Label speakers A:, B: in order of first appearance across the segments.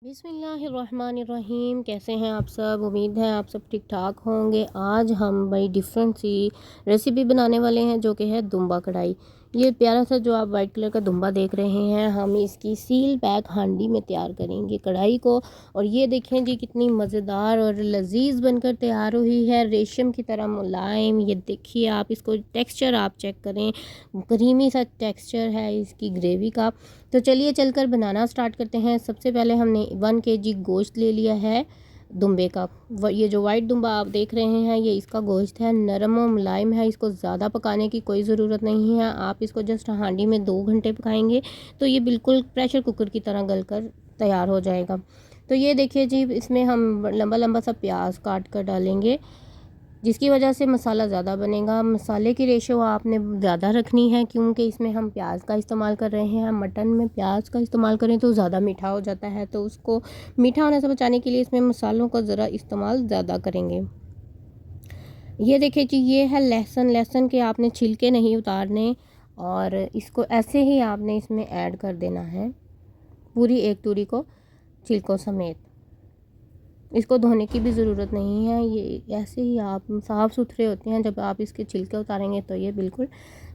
A: बिस्मिल्लाहिर्रहमानिर्रहीम। कैसे हैं आप सब? उम्मीद है आप सब ठीक ठाक होंगे। आज हम बड़ी डिफरेंट सी रेसिपी बनाने वाले हैं जो कि है दुम्बा कढ़ाई। ये प्यारा सा जो आप वाइट कलर का दुम्बा देख रहे हैं, हम इसकी सील पैक हांडी में तैयार करेंगे कढ़ाई को। और ये देखें जी कितनी मज़ेदार और लजीज बनकर तैयार हुई है, रेशम की तरह मुलायम। ये देखिए आप इसको टेक्सचर आप चेक करें, क्रीमी सा टेक्सचर है इसकी ग्रेवी का। तो चलिए चलकर बनाना स्टार्ट करते हैं। सबसे पहले हमने 1 kg गोश्त ले लिया है दुम्बे का। ये जो वाइट दुम्बा आप देख रहे हैं ये इसका गोश्त है, नरम और मुलायम है। इसको ज़्यादा पकाने की कोई ज़रूरत नहीं है। आप इसको जस्ट हांडी में 2 घंटे पकाएंगे तो ये बिल्कुल प्रेशर कुकर की तरह गलकर तैयार हो जाएगा। तो ये देखिए जी, इसमें हम लंबा लंबा सा प्याज काट कर डालेंगे जिसकी वजह से मसाला ज़्यादा बनेगा। मसाले की रेशो आपने ज़्यादा रखनी है क्योंकि इसमें हम प्याज का इस्तेमाल कर रहे हैं। मटन में प्याज का इस्तेमाल करें तो ज़्यादा मीठा हो जाता है, तो उसको मीठा होने से बचाने के लिए इसमें मसालों का ज़रा इस्तेमाल ज़्यादा करेंगे। ये देखिए जी, ये है लहसुन। लहसुन के आपने छिलके नहीं उतारने और इसको ऐसे ही आपने इसमें ऐड कर देना है, पूरी एक तूरी को छिलकों समेत। इसको धोने की भी ज़रूरत नहीं है, ये ऐसे ही आप साफ़ सुथरे होते हैं। जब आप इसके छिलके उतारेंगे तो ये बिल्कुल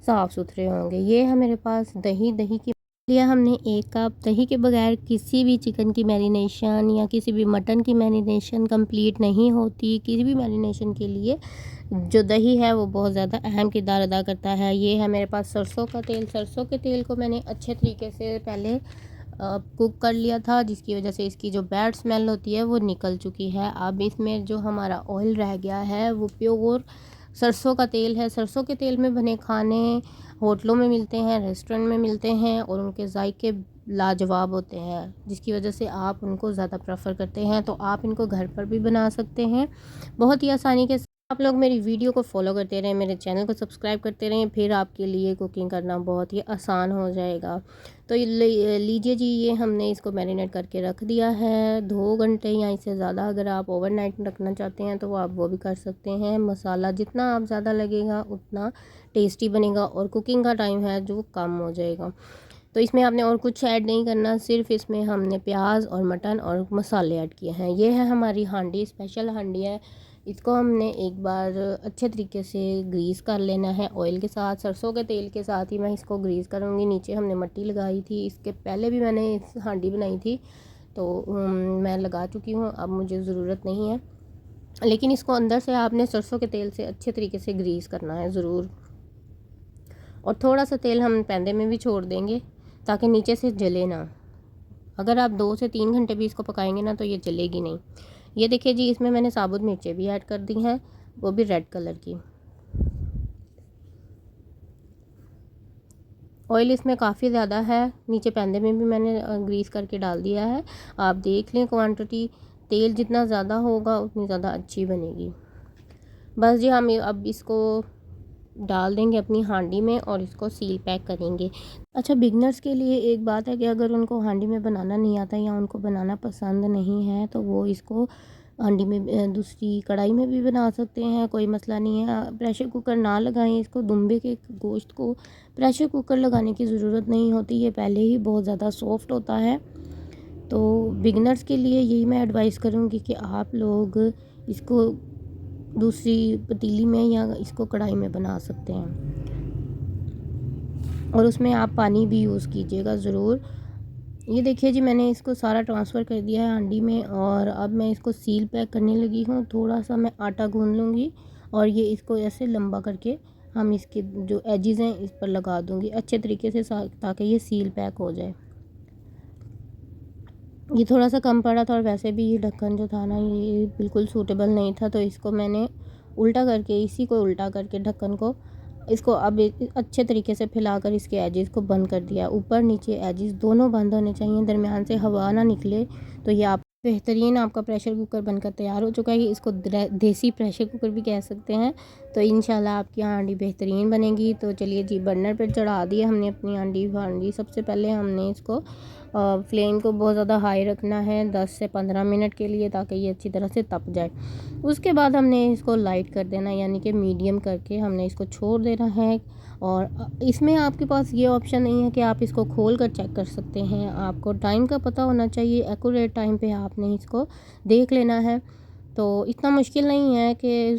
A: साफ़ सुथरे होंगे। ये है मेरे पास दही। दही की लिया हमने 1 कप। दही के बगैर किसी भी चिकन की मैरिनेशन या किसी भी मटन की मैरिनेशन कंप्लीट नहीं होती। किसी भी मैरिनेशन के लिए जो दही है वो बहुत ज़्यादा अहम किरदार अदा करता है। ये है मेरे पास सरसों का तेल। सरसों के तेल को मैंने अच्छे तरीके से पहले कुक कर लिया था, जिसकी वजह से इसकी जो बैड स्मेल होती है वो निकल चुकी है। अब इसमें जो हमारा ऑयल रह गया है वो प्योर सरसों का तेल है। सरसों के तेल में बने खाने होटलों में मिलते हैं, रेस्टोरेंट में मिलते हैं और उनके जायके लाजवाब होते हैं, जिसकी वजह से आप उनको ज़्यादा प्रेफर करते हैं। तो आप इनको घर पर भी बना सकते हैं बहुत ही आसानी के। आप लोग मेरी वीडियो को फॉलो करते रहें, मेरे चैनल को सब्सक्राइब करते रहें, फिर आपके लिए कुकिंग करना बहुत ही आसान हो जाएगा। तो लीजिए जी, ये हमने इसको मैरिनेट करके रख दिया है 2 घंटे या इससे ज़्यादा। अगर आप ओवरनाइट रखना चाहते हैं तो आप वो भी कर सकते हैं। मसाला जितना आप ज़्यादा लगेगा उतना टेस्टी बनेगा और कुकिंग का टाइम है जो कम हो जाएगा। तो इसमें आपने और कुछ ऐड नहीं करना, सिर्फ इसमें हमने प्याज और मटन और मसाले ऐड किए हैं। ये है हमारी हांडी, स्पेशल हांडी है। इसको हमने एक बार अच्छे तरीके से ग्रीस कर लेना है ऑयल के साथ। सरसों के तेल के साथ ही मैं इसको ग्रीस करूँगी। नीचे हमने मिट्टी लगाई थी, इसके पहले भी मैंने इस हांडी बनाई थी तो मैं लगा चुकी हूँ, अब मुझे ज़रूरत नहीं है। लेकिन इसको अंदर से आपने सरसों के तेल से अच्छे तरीके से ग्रीस करना है ज़रूर। और थोड़ा सा तेल हम पैंदे में भी छोड़ देंगे ताकि नीचे से जले ना। अगर आप 2 से 3 घंटे भी इसको पकाएंगे ना तो ये जलेगी नहीं। ये देखिए जी, इसमें मैंने साबुत मिर्चें भी ऐड कर दी हैं, वो भी रेड कलर की। ऑयल इसमें काफ़ी ज़्यादा है, नीचे पैंदे में भी मैंने ग्रीस करके डाल दिया है। आप देख लें क्वांटिटी, तेल जितना ज़्यादा होगा उतनी ज़्यादा अच्छी बनेगी। बस जी, हम अब इसको डाल देंगे अपनी हांडी में और इसको सील पैक करेंगे। अच्छा, बिगनर्स के लिए एक बात है कि अगर उनको हांडी में बनाना नहीं आता या उनको बनाना पसंद नहीं है तो वो इसको हांडी में दूसरी कढ़ाई में भी बना सकते हैं, कोई मसला नहीं है। प्रेशर कुकर ना लगाएं इसको। दुम्बे के गोश्त को प्रेशर कुकर लगाने की ज़रूरत नहीं होती, ये पहले ही बहुत ज़्यादा सॉफ्ट होता है। तो बिगनर्स के लिए यही मैं एडवाइस करूँगी कि आप लोग इसको दूसरी पतीली में या इसको कढ़ाई में बना सकते हैं और उसमें आप पानी भी यूज़ कीजिएगा ज़रूर। ये देखिए जी, मैंने इसको सारा ट्रांसफ़र कर दिया है हांडी में और अब मैं इसको सील पैक करने लगी हूँ। थोड़ा सा मैं आटा गूंद लूँगी और ये इसको ऐसे लंबा करके हम इसके जो एजेस हैं इस पर लगा दूँगी अच्छे तरीके से ताकि ये सील पैक हो जाए। ये थोड़ा सा कम पड़ा था और वैसे भी ये ढक्कन जो था ना ये बिल्कुल सूटेबल नहीं था, तो इसको मैंने उल्टा करके, इसी को उल्टा करके ढक्कन को इसको अब अच्छे तरीके से फैलाकर इसके एजेस को बंद कर दिया। ऊपर नीचे एजेस दोनों बंद होने चाहिए, दरमियान से हवा ना निकले। तो ये आप बेहतरीन आपका प्रेशर कुकर बनकर तैयार हो चुका है। इसको देसी प्रेशर कुकर भी कह सकते हैं। तो इंशाल्लाह आपकी हांडी बेहतरीन बनेगी। तो चलिए जी, बर्नर पर चढ़ा दिया हमने अपनी हांडी। सबसे पहले हमने इसको फ्लेम को बहुत ज़्यादा हाई रखना है 10 से 15 मिनट के लिए, ताकि ये अच्छी तरह से तप जाए। उसके बाद हमने इसको लाइट कर देना, यानी कि मीडियम करके हमने इसको छोड़ देना है। और इसमें आपके पास ये ऑप्शन नहीं है कि आप इसको खोल कर चेक कर सकते हैं। आपको टाइम का पता होना चाहिए, एक्यूरेट टाइम पे आपने इसको देख लेना है। तो इतना मुश्किल नहीं है कि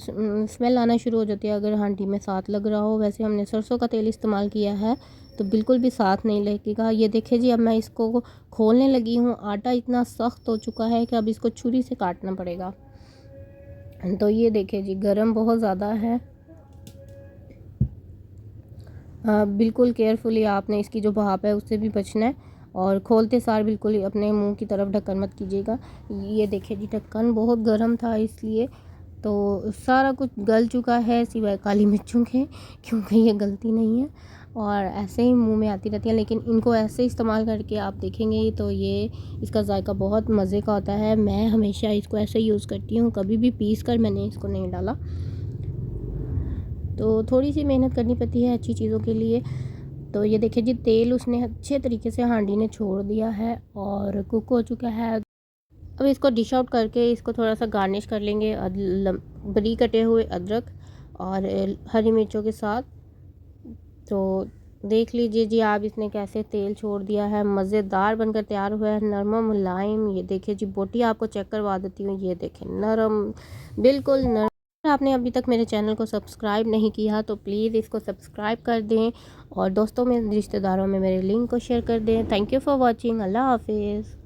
A: स्मेल आना शुरू हो जाती है अगर हांडी में साथ लग रहा हो। वैसे हमने सरसों का तेल इस्तेमाल किया है तो बिल्कुल भी साथ नहीं लगेगा। ये देखिए जी, अब मैं इसको खोलने लगी हूँ। आटा इतना सख्त हो चुका है कि अब इसको छुरी से काटना पड़ेगा। तो ये देखिए जी, गरम बहुत ज़्यादा है। बिल्कुल केयरफुली आपने इसकी जो भाप है उससे भी बचना है, और खोलते सार बिल्कुल ही अपने मुंह की तरफ ढक्कन मत कीजिएगा। ये देखिए जी, ढक्कन बहुत गर्म था इसलिए तो सारा कुछ गल चुका है सिवाय काली मिर्चों के, क्योंकि ये गलती नहीं है और ऐसे ही मुंह में आती रहती है। लेकिन इनको ऐसे इस्तेमाल करके आप देखेंगे तो ये इसका जायका बहुत मज़े का होता है। मैं हमेशा इसको ऐसे यूज़ करती हूँ, कभी भी पीस कर मैंने इसको नहीं डाला। तो थोड़ी सी मेहनत करनी पड़ती है अच्छी चीज़ों के लिए। तो ये देखिए जी, तेल उसने अच्छे तरीके से हांडी ने छोड़ दिया है और कुक हो चुका है। अब इसको डिश आउट करके इसको थोड़ा सा गार्निश कर लेंगे बरीक कटे हुए अदरक और हरी मिर्चों के साथ। तो देख लीजिए जी आप, इसने कैसे तेल छोड़ दिया है, मज़ेदार बनकर तैयार हुआ है, नरम मुलायम। ये देखिए जी, बोटी आपको चेक करवा देती हूँ। ये देखें, नरम, बिल्कुल नरम। आपने अभी तक मेरे चैनल को सब्सक्राइब नहीं किया तो प्लीज़ इसको सब्सक्राइब कर दें और दोस्तों में, रिश्तेदारों में मेरे लिंक को शेयर कर दें। Thank you for watching. अल्लाह हाफिज़।